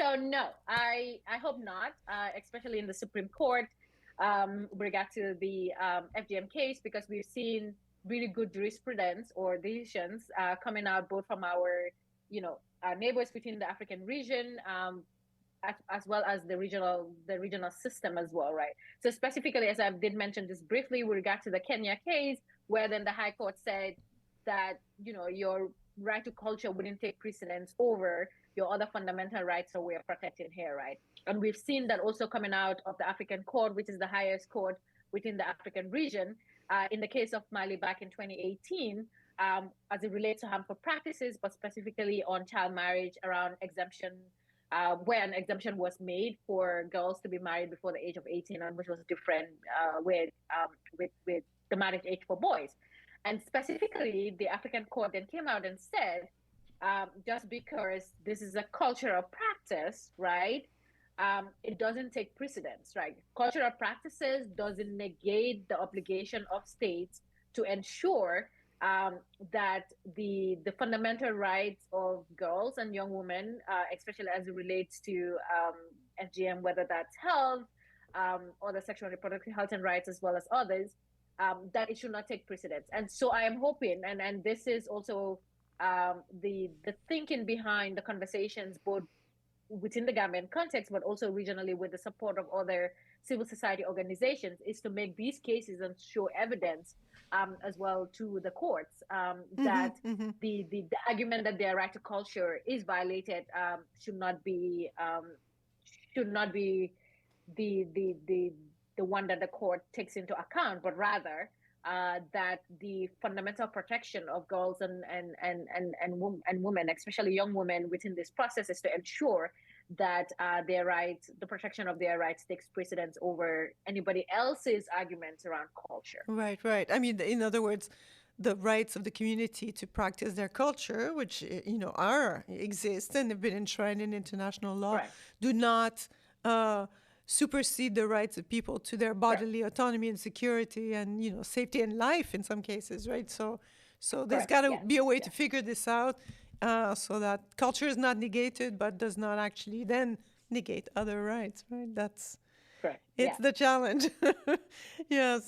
So no, I hope not, especially in the Supreme Court, with regard to the FGM case, because we've seen really good jurisprudence or decisions coming out both from our neighbors within the African region, as well as the regional system as well, right? So specifically, as I did mention just briefly, with regard to the Kenya case, where then the High Court said that your right to culture wouldn't take precedence over your other fundamental rights that we are protecting here, right? And we've seen that also coming out of the African Court, which is the highest court within the African region, in the case of Mali back in 2018, as it relates to harmful practices, but specifically on child marriage around exemption, where an exemption was made for girls to be married before the age of 18, and which was different with the marriage age for boys. And specifically, the African court then came out and said, just because this is a cultural practice, right? It doesn't take precedence, right? Cultural practices doesn't negate the obligation of states to ensure that the fundamental rights of girls and young women, especially as it relates to FGM, whether that's health, or the sexual and reproductive health and rights, as well as others, that it should not take precedence. And so I am hoping, and this is also the thinking behind the conversations, both within the Gambian context, but also regionally with the support of other civil society organizations, is to make these cases and show evidence as well to the courts that the argument that their right to culture is violated should not be the one that the court takes into account, but rather that the fundamental protection of girls and women, especially young women, within this process is to ensure that their rights, the protection of their rights, takes precedence over anybody else's arguments around culture. Right, right. I mean, in other words, the rights of the community to practice their culture, which exist and have been enshrined in international law, Right. do not supersede the rights of people to their bodily autonomy and security and safety and life in some cases, right? So there's Correct. got to Yes. be a way to Yes. figure this out so that culture is not negated, but does not actually then negate other rights, right? Correct. It's Yeah. the challenge. Yes.